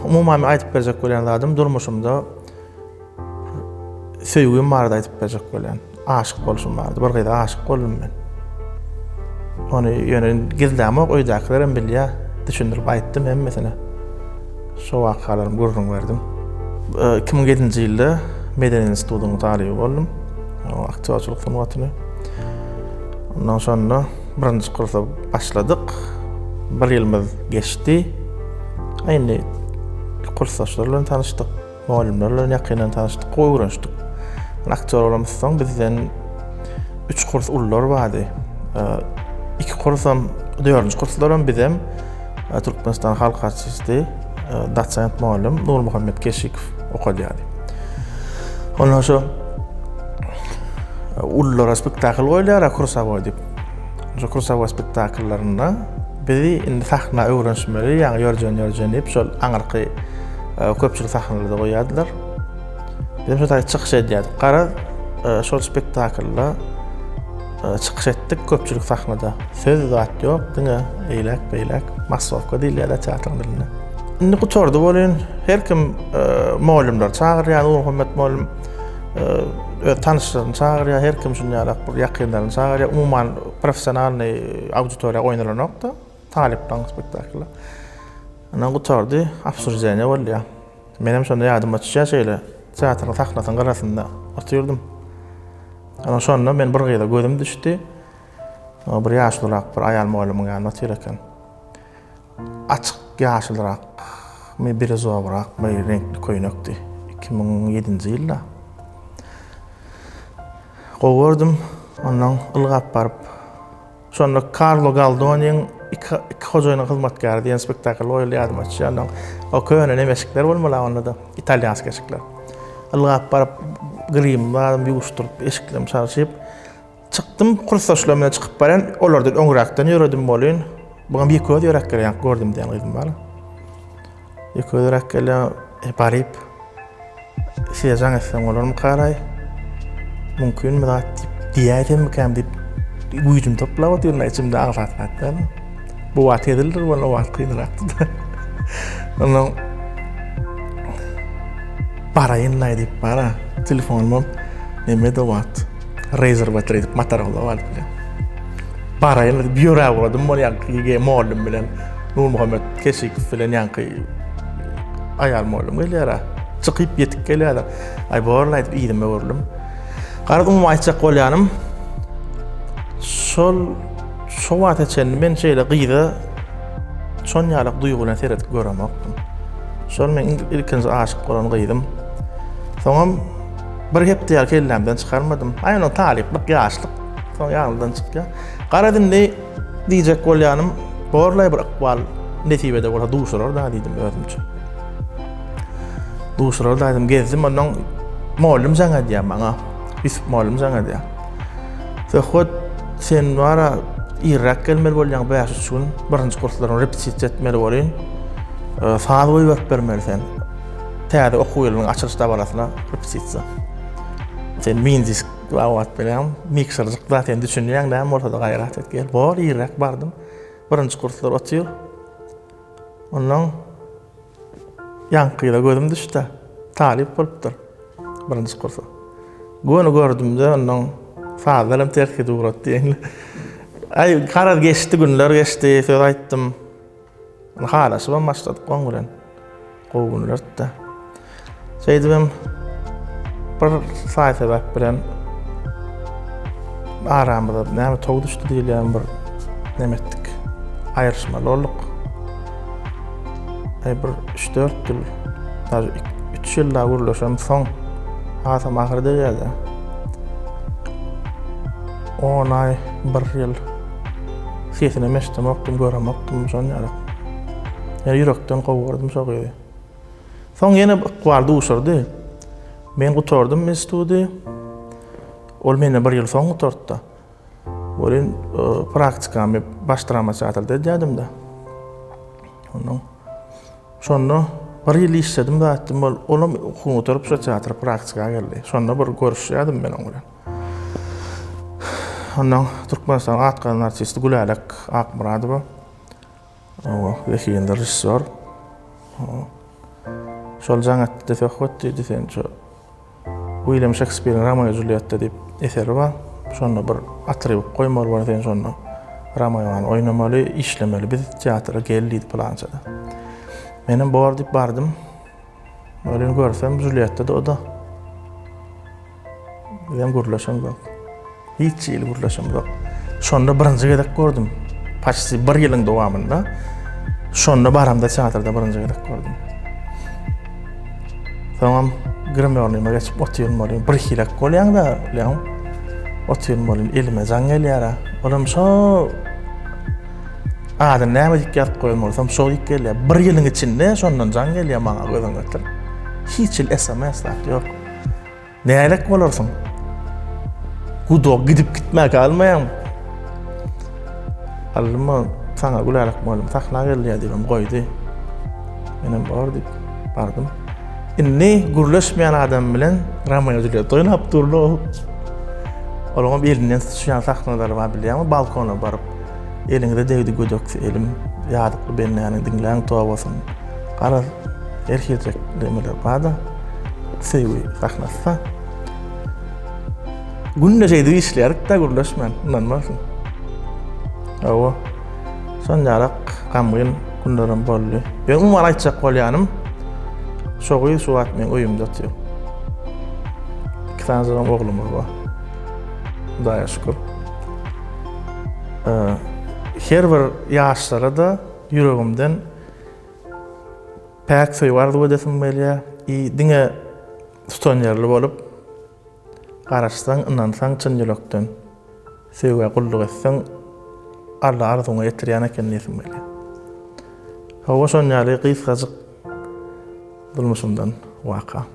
umuman aytıp berjek bolýan zadym durmuşymda söýgüm bardy aytyp berjek bolýan. Aşyk boluşum bardy. Bir gyza aşyk boldum men. Onu ýöne gizläme öýdäkilerim bilýär. Düşündirip aýtdym hem mesela. Şo wakalarym gurrun berdim. 2007-nji ýylda Medeniýet institutynyň talyby boldum. Aktyorçylyk sanatyny. Ondan sonra birinji kursa başladyk. Bir ýylymyz geçdi. Aýny kursdaşlar bilen tanışdyk. Muallimler bilen ýakynan tanışdyk, öwrenşdik. Aktyor bolamyzsoň bizden 3 kurs ullar bardy. 2 kursam 4-nji kurslarym bizem Türkmenistan halk artisti doçent muallim Nurmuhammed Keşikow okudýardy. Ondan sonra ullar spektakl goýlar, kursava diýip. Şu kursava spektaklaryna bizi indi sahna öwrenşmeli, ýa-ni ýörjen diýip şol aňyrky köpçülik sahnalarda goýardylar. Bizim şo çykyş edýärdik. Gara şol spektaklda çykyş etdik köpçülik sahnada. Söz zat ýok, diňe eýlek, beýlek, masofka diýilýär teatryň diline. Indi gutordy bolýan, her kim muallimler çagyrýar, Muhammed muallim tanışlaryny çagyrýar, her kim şunýalak bir ýakynlaryny çagyrýar, umuman professional auditoriýa oýnalanokda, talipden spektakl. Ana gutordy, absurdiýa bolýar. Menem şonda ýadym açýar şeýle, teatryň sahnasyň garasynda oturdum. Ana şonda men bir gyza gözüm düşdi. Bir ýaşlyrak bir aýal muallimyň ýanyna oturýarken. Açyk ýaşlyrak, bir zowrak, bir renkli köýnekdi. 2007-nji ýylda. Gowurdum, ondan ılgap baryp. Şonda Carlo Galdoniň iki hojaýynyň hyzmatkary diýen spektakl oýlaýardym açýar. O köýne emeşikler bolmaly onda, italýansk eşikler. Ilgap baryp grimler ýuwuşdyryp eşiklerimi çarşyp çykdym, kursdaşlar bilen çykyp baran, olardan öňrakdan ýöredim bolýan. Buňa bir köz ýörek gelýän gördüm diýen gyzym bar. Ýöke ýörek gelýän baryp şeýjan etsen olarmy garay. Mümkin mi diýerim käm diýip güýjüm toplap otyryn içimde aňlatdy. Bu wagt edildir, bu wagt kynrakdy. Ondan barayın diýip bara telefonum neme de wat rezervatör edip mataralda var bile. Barayın diýip ýöre boladym bolýan ýa muallim bilen Nurmuhammed Keşikow bilen ýanky aýal muallim gelýär. Çykyp ýetip gelýär. Ay borla diýip ýedime görlüm. Garadym aýtjak bolýanym. Şol wagt içinde men şeýle gyza şonýalyk duýgulan seretip göremokdym. Şol men ilkinji aşyk bolan gyzym. Soňam bir hepde kellemden çykarmadym. Aýyny taliplik, ýaşlyk, soň ýanyndan çykýar. Garadym diýjek bolýanym, borlay bir aqbal nesibede bola duşurar da diýdim özümçe. Duşurar da diýdim, gezdim, ondan muallim jaňa diýär maňa. Biz muallim jaňa diýär. Söhbet sen wara irrak gelmeli bolýan bäş üçin birinji kurslaryny repetisiýa etmeli bolýan. Saat boýy wagt bermeli sen. Täze okuýylyň açylyş dabarasyna repetisiýa. Sen mindisk wagt bilen mikserlik zaten düşünýän näme ortada gaýrat etgel. Bor irrak bardym. Birinji kurslar otyr. Ondan ýankyda gözüm düşdi. Talip bolupdyr. Birinji kursa. Göni gördüm-de ondan fazlalym terk duratdy. Ay karar geçti, günler geçti, söz aýtdym. Halaşyp başladyk goňgulan. Gowgunlardy. Şeýdibim bir saýy sebäp bilen aramyzda näme tog düşdi diýilýän bir näme etdik. Aýryşmaly bolduk. Ay bir 3-4 ýyl, 3 ýylda gurulşam soň hasam ahyrda geldi. 10 ay, 1 ýyl sesini meşdemokdym, göremokdym, şonýaly. Ýürekden gowurdym şo gyzy. Soň ýene aqbal duşurdy. Men gutardym institutda. Ol meni 1 ýyl soň gutardy. Bolin praktikamy başlama çatylda edýärdim-de. Ondan şonda 1 ýyl işledim da etdim, olam okuýup şo teatr praktikaga geldi. Şonda bir görüşýärdim men oňa. Ondan Türkmenistan atkan artisti Gülälek Akmuradowa. O, vekiýinde rejissor. şol jaňat desek hotdy desen şu William Shakespeare'in Romeo Juliet'te dip eseri var. Şonda bir atribut goýmaly bar desen şonda Romeo'ny oýnamaly, işlemeli. Biz teatra geldi plançada. Menem bor dip bardım. Ölen görsem Juliet'te de o da. Benim gurlaşam yok. Hiç ýyl gurlaşam yok. Şonda birinji gedek gördüm. Paçsi bir ýylyň dowamında. Şonda baramda teatrda birinji gedek gördüm. Tamam, girmeýärnime geçip oturýarmalym. Bir hilak bolýan da, leň oturýarmalym. Elime jaň gelýär. Olam şo adam näme diýip ýatyp goýmaly, şo diýip gelýär. Bir ýylyň içinde şondan jaň gelýär maňa gözüm götür. Hiç ýyl SMS ýok. Nälik bolarsyň? Gudok gidip gitmek almayan. Alma sana gularak malum takla geldi diyorum koydu. Benim bardım. İnni gurlaşmayan adam bilen Romeo Juliet oynap durdu. Oğlum elinden tutuşan taknalar var biliyor balkona barıp elinde devdi gudok elim yadıklı beni yani dinleyen tuğabasın. Qara erkek demeler bada sevi taknasa. Günde şeydi işlerik de gurlaşmayan inanmasın. Awa. Sonjarak kamgyn günlerim boldy. Ben umar aýtjak bolýanym. Şogy suwat men öýümde otýar. 2 tane oglum bar. Daýa şükür. Her bir ýaşlara ýüregimden päk soýwardy desem belýär. Diňe tutanýarly bolup garaşsaň, inansaň çyn ýürekden sevge gulluk etseň Allah arzuňa ýetirýän eken diýesim gelýär. Hawa şonýaly gysgaçyk bulmuşumdan waka.